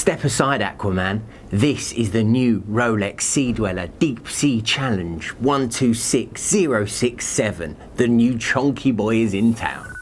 Step aside, Aquaman. This is the new Rolex Sea Dweller Deep Sea Challenge 126067. The new chonky boy is in town.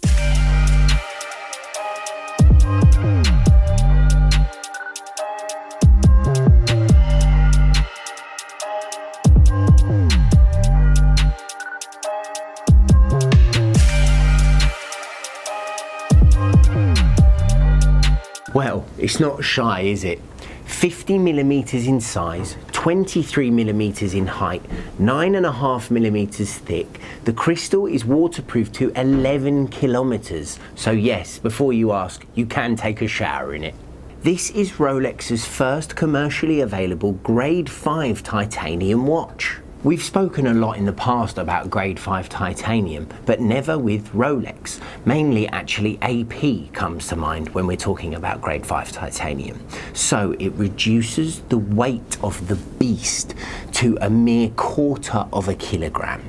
Well, it's not shy, is it? 50mm in size, 23mm in height, 9.5mm thick. The crystal is waterproof to 11 kilometers. So yes, before you ask, you can take a shower in it. This is Rolex's first commercially available grade 5 titanium watch. We've spoken a lot in the past about grade 5 titanium, but never with Rolex. Mainly actually AP comes to mind when we're talking about grade 5 titanium. So it reduces the weight of the beast to a mere 1/4 of a kilogram.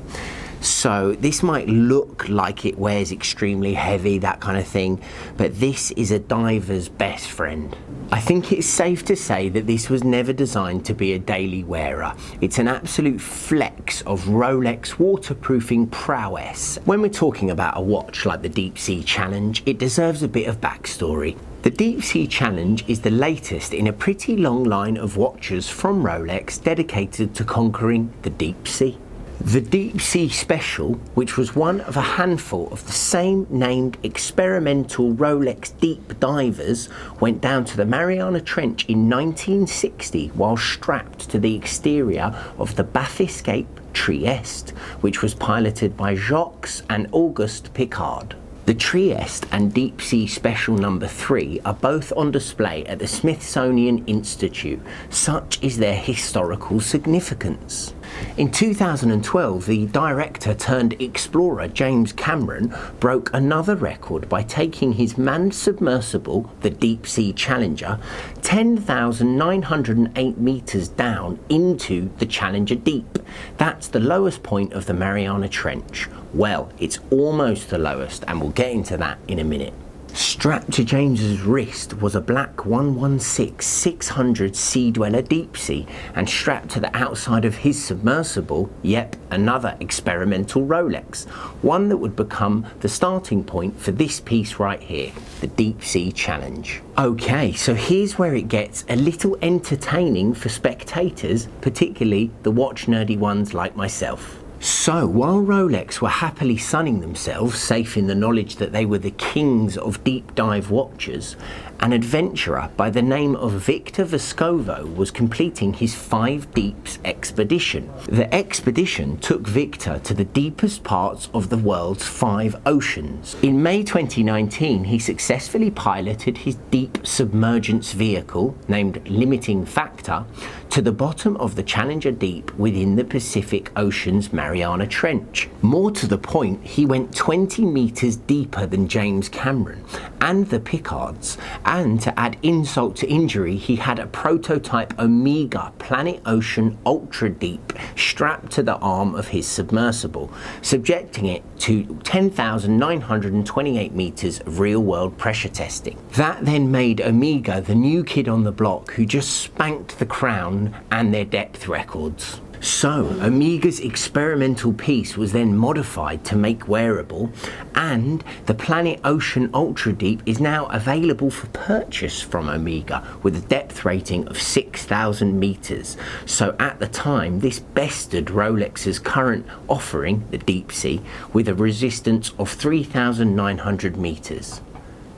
So this might look like it wears extremely heavy, that kind of thing, but this is a diver's best friend. I think it's safe to say that this was never designed to be a daily wearer. It's an absolute flex of Rolex waterproofing prowess. When we're talking about a watch like the Deep Sea Challenge, it deserves a bit of backstory. The Deep Sea Challenge is the latest in a pretty long line of watches from Rolex dedicated to conquering the deep sea. The Deep Sea Special, which was one of a handful of the same named experimental Rolex deep divers, went down to the Mariana Trench in 1960 while strapped to the exterior of the Bathyscaphe Trieste, which was piloted by Jacques and Auguste Piccard. The Trieste and Deep Sea Special No. 3 are both on display at the Smithsonian Institute. Such is their historical significance. In 2012, the director turned explorer James Cameron broke another record by taking his manned submersible, the Deep Sea Challenger, 10,908 meters down into the Challenger Deep. That's the lowest point of the Mariana Trench. Well, it's almost the lowest, and we'll get into that in a minute. Strapped to James's wrist was a black 116-600 Sea Dweller Deep Sea, and strapped to the outside of his submersible, yep, another experimental Rolex, one that would become the starting point for this piece right here, the Deep Sea Challenge. Okay, so here's where it gets a little entertaining for spectators, particularly the watch nerdy ones like myself. So, while Rolex were happily sunning themselves, safe in the knowledge that they were the kings of deep dive watches, an adventurer by the name of Victor Vescovo was completing his 5 Deeps expedition. The expedition took Victor to the deepest parts of the world's 5 oceans. In May 2019, he successfully piloted his deep submergence vehicle, named Limiting Factor, to the bottom of the Challenger Deep within the Pacific Ocean's Mariana Trench. More to the point, he went 20 meters deeper than James Cameron and the Piccards, and to add insult to injury, he had a prototype Omega Planet Ocean Ultra Deep strapped to the arm of his submersible, subjecting it to 10,928 meters of real-world pressure testing. That then made Omega the new kid on the block who just spanked the Crown and their depth records. So, Omega's experimental piece was then modified to make wearable, and the Planet Ocean Ultra Deep is now available for purchase from Omega with a depth rating of 6,000 meters. So at the time, this bested Rolex's current offering, the Deep Sea, with a resistance of 3,900 meters.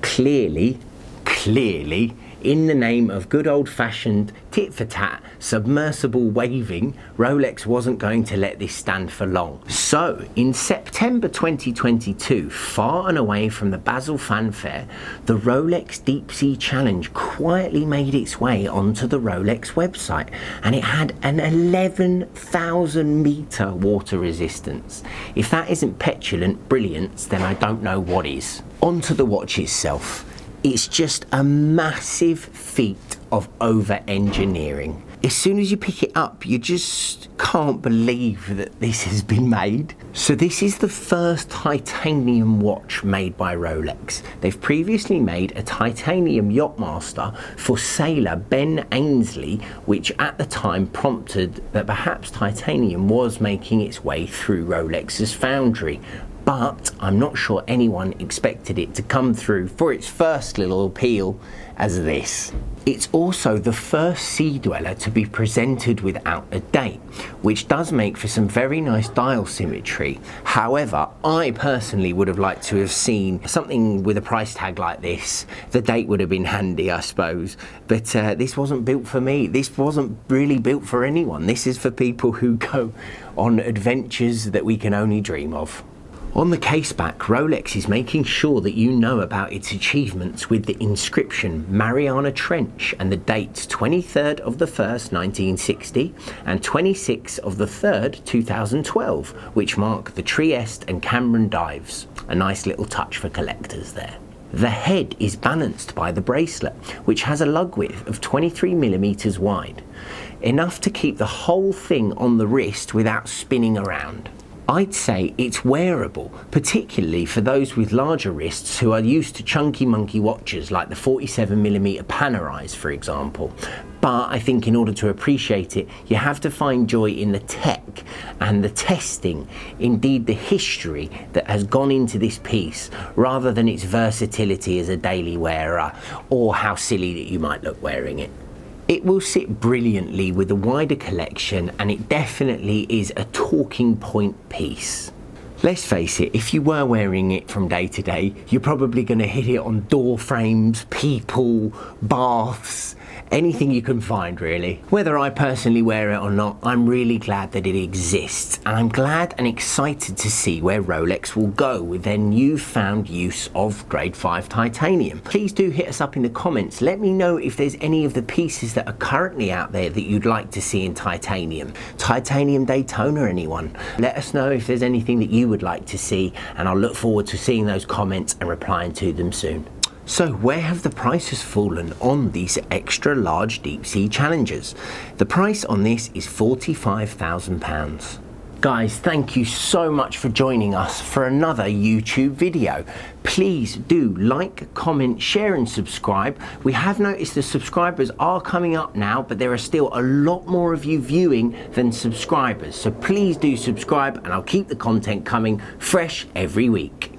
Clearly, in the name of good old-fashioned tit-for-tat submersible waving, Rolex wasn't going to let this stand for long. So, in September 2022, far and away from the Basel fanfare, the Rolex Deep Sea Challenge quietly made its way onto the Rolex website, and it had an 11,000 meter water resistance. If that isn't petulant brilliance, then I don't know what is. Onto the watch itself. It's just a massive feat of over-engineering. As soon as you pick it up, you just can't believe that this has been made. So this is the first titanium watch made by Rolex. They've previously made a titanium Yachtmaster for sailor Ben Ainsley, which at the time prompted that perhaps titanium was making its way through Rolex's foundry. But I'm not sure anyone expected it to come through for its first little appeal as this. It's also the first sea dweller to be presented without a date, which does make for some very nice dial symmetry. However, I personally would have liked to have seen something with a price tag like this. The date would have been handy, I suppose, but this wasn't built for me. This wasn't really built for anyone. This is for people who go on adventures that we can only dream of. On the case back, Rolex is making sure that you know about its achievements with the inscription Mariana Trench and the dates 23rd of the 1st, 1960 and 26th of the 3rd, 2012, which mark the Trieste and Cameron dives. A nice little touch for collectors there. The head is balanced by the bracelet, which has a lug width of 23mm wide, enough to keep the whole thing on the wrist without spinning around. I'd say it's wearable, particularly for those with larger wrists who are used to chunky monkey watches like the 47mm Panerai, for example. But I think in order to appreciate it, you have to find joy in the tech and the testing, indeed the history that has gone into this piece, rather than its versatility as a daily wearer or how silly that you might look wearing it. It will sit brilliantly with the wider collection, and it definitely is a talking point piece. Let's face it, if you were wearing it from day to day, you're probably going to hit it on door frames, people, baths, anything you can find really. Whether I personally wear it or not, I'm really glad that it exists, and I'm glad and excited to see where Rolex will go with their newfound use of grade 5 titanium. Please do hit us up in the comments. Let me know if there's any of the pieces that are currently out there that you'd like to see in titanium. Titanium Daytona, anyone? Let us know if there's anything that you would like to see, and I'll look forward to seeing those comments and replying to them soon. So where have the prices fallen on these extra large deep sea challengers? The price on this is £45,000. Guys, thank you so much for joining us for another YouTube video. Please do like, comment, share and subscribe. We have noticed the subscribers are coming up now, but there are still a lot more of you viewing than subscribers. So please do subscribe, and I'll keep the content coming fresh every week.